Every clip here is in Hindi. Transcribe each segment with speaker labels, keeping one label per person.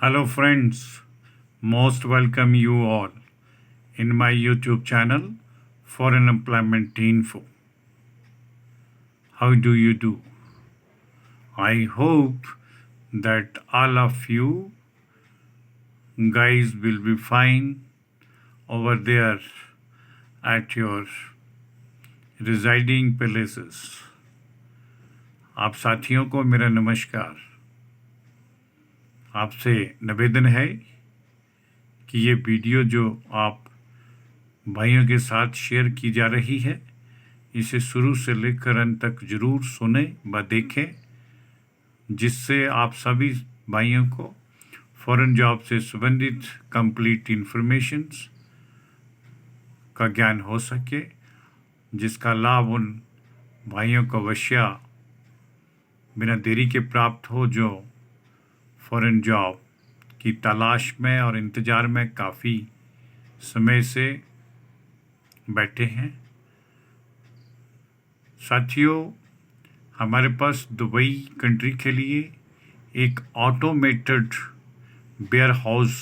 Speaker 1: Hello, friends. Most welcome you all in my YouTube channel Foreign Employment Info. How do you do? I hope that all of you guys will be fine over there at your residing places. आप साथियों को मेरा नमस्कार। आपसे निवेदन है कि ये वीडियो जो आप भाइयों के साथ शेयर की जा रही है इसे शुरू से लेकर अंत तक जरूर सुने व देखें, जिससे आप सभी भाइयों को फॉरेन जॉब से संबंधित कंप्लीट इंफॉर्मेशंस का ज्ञान हो सके, जिसका लाभ उन भाइयों को अवश्य बिना देरी के प्राप्त हो जो फॉरेन जॉब की तलाश में और इंतज़ार में काफ़ी समय से बैठे हैं। साथियों, हमारे पास दुबई कंट्री के लिए एक ऑटोमेटेड वेयर हाउस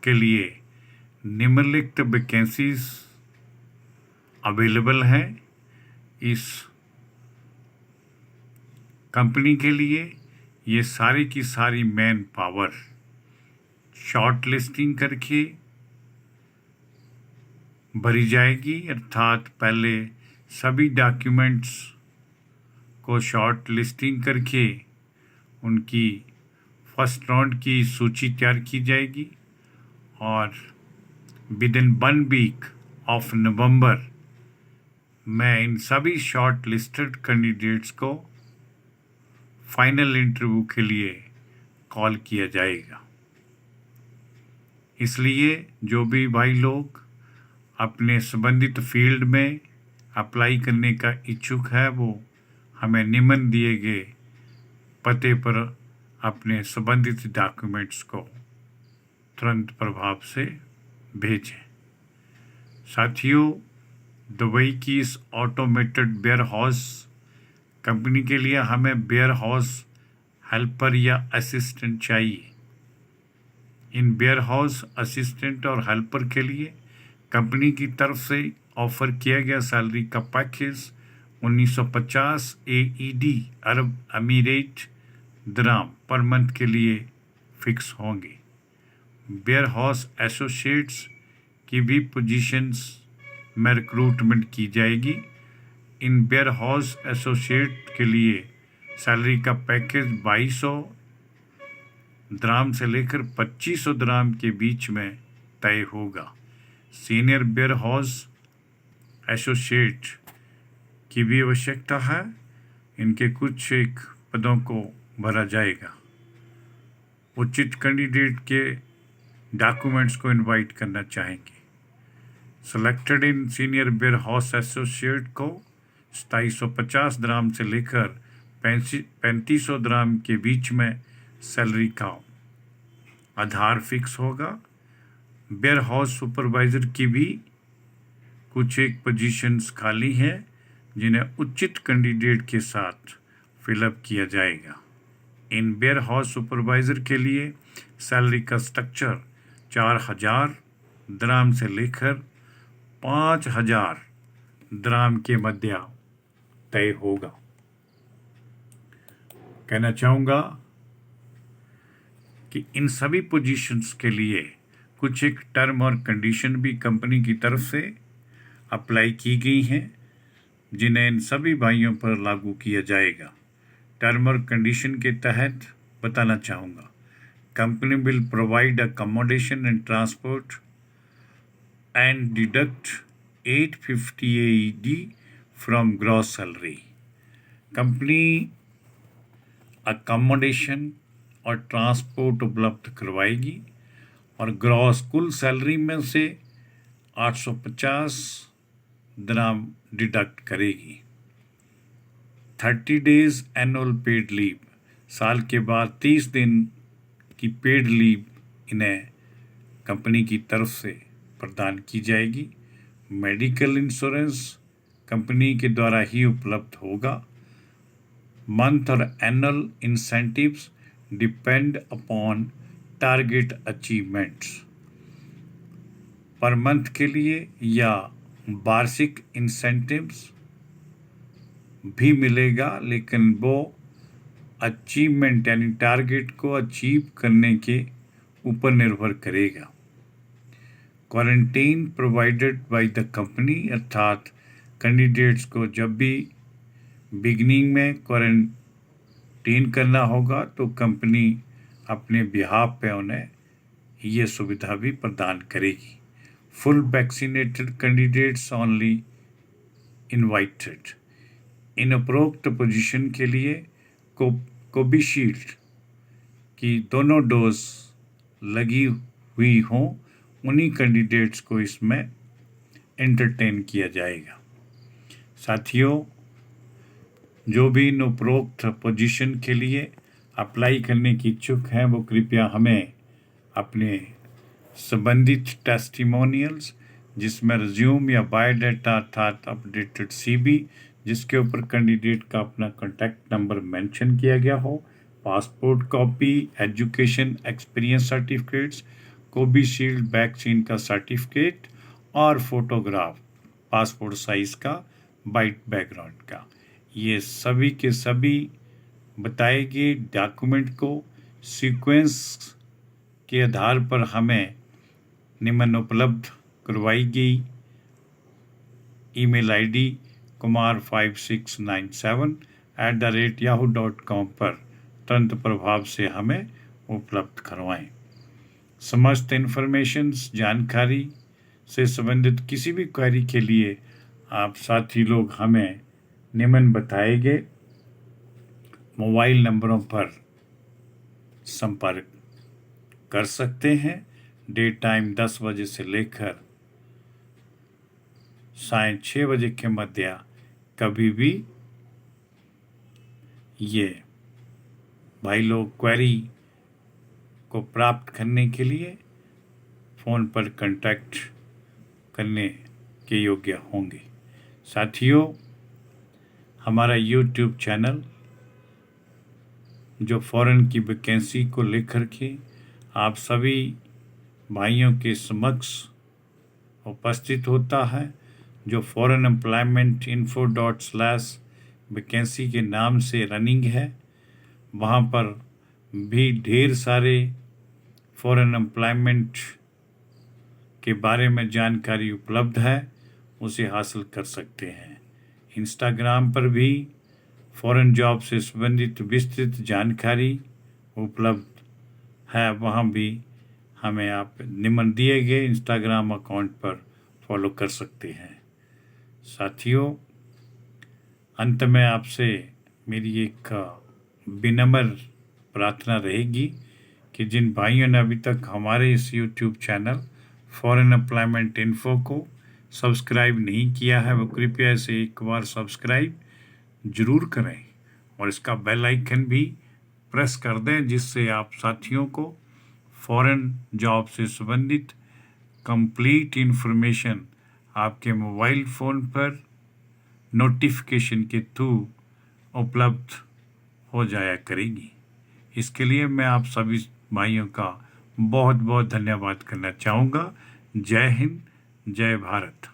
Speaker 1: के लिए निम्नलिखित वैकेंसीज अवेलेबल हैं। इस कंपनी के लिए ये सारी की सारी मैन पावर शॉर्ट लिस्टिंग करके भरी जाएगी, अर्थात पहले सभी डॉक्यूमेंट्स को शॉर्ट लिस्टिंग करके उनकी फर्स्ट राउंड की सूची तैयार की जाएगी और विद इन 1 वीक ऑफ नवंबर में इन सभी शॉर्ट लिस्टेड कैंडिडेट्स को फाइनल इंटरव्यू के लिए कॉल किया जाएगा। इसलिए जो भी भाई लोग अपने संबंधित फील्ड में अप्लाई करने का इच्छुक है वो हमें निम्न दिए गए पते पर अपने संबंधित डॉक्यूमेंट्स को तुरंत प्रभाव से भेजें। साथियों, दुबई की इस ऑटोमेटेड वेयर हाउस कंपनी के लिए हमें वेयर हाउस हेल्पर या असिस्टेंट चाहिए। इन वेयर हाउस असिस्टेंट और हेल्पर के लिए कंपनी की तरफ से ऑफर किया गया सैलरी का पैकेज 1950 AED अरब अमीरेट दिरहम पर मंथ के लिए फिक्स होंगे। वेयर हाउस एसोसिएट्स की भी पोजीशंस में रिक्रूटमेंट की जाएगी। इन वेयर हाउस एसोसिएट के लिए सैलरी का पैकेज 2200 दिरहम से लेकर 2500 दिरहम के बीच में तय होगा। सीनियर वेयर हाउस एसोसिएट की भी आवश्यकता है। इनके कुछ एक पदों को भरा जाएगा। उचित कैंडिडेट के डॉक्यूमेंट्स को इनवाइट करना चाहेंगे। Selected in senior warehouse associate को 2750 दिरहम से लेकर 3500 दिरहम के बीच में सैलरी का आधार फिक्स होगा। वेयर हाउस सुपरवाइज़र की भी कुछ एक पोजीशंस खाली हैं जिन्हें उचित कैंडिडेट के साथ फिलअप किया जाएगा। इन वेयर हाउस सुपरवाइज़र के लिए सैलरी का स्ट्रक्चर 4000 दिरहम से लेकर 5000 दिरहम के मध्य तय होगा। कहना चाहूँगा कि इन सभी पोजीशंस के लिए कुछ एक टर्म और कंडीशन भी कंपनी की तरफ से अप्लाई की गई हैं, जिन्हें इन सभी भाइयों पर लागू किया जाएगा। टर्म और कंडीशन के तहत बताना चाहूँगा, company will provide accommodation and transport and deduct 850 AED from gross salary. Company accommodation और ट्रांसपोर्ट उपलब्ध करवाएगी और ग्रॉस कुल सैलरी में से 850 दिरहम डिडक्ट करेगी। 30 डेज एनुअल पेड लीव, साल के बाद 30 दिन की पेड लीव इन्हें कंपनी की तरफ से प्रदान की जाएगी। मेडिकल इंश्योरेंस कंपनी के द्वारा ही उपलब्ध होगा। मंथ और annual incentives depend upon target achievements per month के लिए या वार्षिक इंसेंटिव्स भी मिलेगा, लेकिन वो अचीवमेंट यानी टारगेट को अचीव करने के ऊपर निर्भर करेगा। Quarantine provided by the company, अर्थात कैंडिडेट्स को जब भी बिगनिंग में क्वारंटीन करना होगा तो कंपनी अपने बिहाफ पे उन्हें ये सुविधा भी प्रदान करेगी। Full vaccinated candidates only invited. इन उपरोक्त पोजीशन के लिए कोविशील्ड की दोनों डोज लगी हुई हों, उन्हीं कैंडिडेट्स को इसमें एंटरटेन किया जाएगा। साथियों, जो भी इन उपरोक्त पोजीशन के लिए अप्लाई करने की इच्छुक हैं वो कृपया हमें अपने संबंधित टेस्टिमोनियल्स, जिसमें रिज्यूम या बायोडाटा अर्थात अपडेटेड सीवी जिसके ऊपर कैंडिडेट का अपना कॉन्टैक्ट नंबर मेंशन किया गया हो, passport copy, education experience certificates, Covishield vaccine का सर्टिफिकेट और फोटोग्राफ पासपोर्ट साइज का वाइट बैकग्राउंड का, ये सभी के सभी बताए गए डॉक्यूमेंट को सीक्वेंस के आधार पर हमें निम्न उपलब्ध करवाई गई ईमेल आईडी kumar5697@yahoo.com पर तुरंत प्रभाव से हमें उपलब्ध करवाएं। समस्त इन्फॉर्मेशंस जानकारी से संबंधित किसी भी क्वेरी के लिए आप साथी लोग हमें निम्न बताए गए मोबाइल नंबरों पर संपर्क कर सकते हैं। डे टाइम 10 बजे से लेकर सायं 6 बजे के मध्य कभी भी ये भाई लोग क्वेरी को प्राप्त करने के लिए फ़ोन पर कांटेक्ट करने के योग्य होंगे। साथियों, हमारा यूट्यूब चैनल जो फॉरेन की वैकेंसी को लेकर के आप सभी भाइयों के समक्ष उपस्थित होता है, जो फॉरेन एम्प्लॉयमेंट info./वैकेंसी के नाम से रनिंग है। वहाँ पर भी ढेर सारे फॉरेन एम्प्लॉयमेंट के बारे में जानकारी उपलब्ध है, उसे हासिल कर सकते हैं। इंस्टाग्राम पर भी फॉरेन जॉब से संबंधित विस्तृत जानकारी उपलब्ध है, वहाँ भी हमें आप निम्न दिए गए इंस्टाग्राम अकाउंट पर फॉलो कर सकते हैं। साथियों, अंत में आपसे मेरी एक विनम्र प्रार्थना रहेगी कि जिन भाइयों ने अभी तक हमारे इस YouTube channel foreign employment info को सब्सक्राइब नहीं किया है वो कृपया इसे एक बार सब्सक्राइब जरूर करें और इसका बेल आइकन भी प्रेस कर दें, जिससे आप साथियों को फॉरेन जॉब से संबंधित कंप्लीट इन्फॉर्मेशन आपके मोबाइल फ़ोन पर नोटिफिकेशन के थ्रू उपलब्ध हो जाया करेगी। इसके लिए मैं आप सभी भाइयों का बहुत बहुत धन्यवाद करना चाहूँगा। जय हिंद, जय भारत।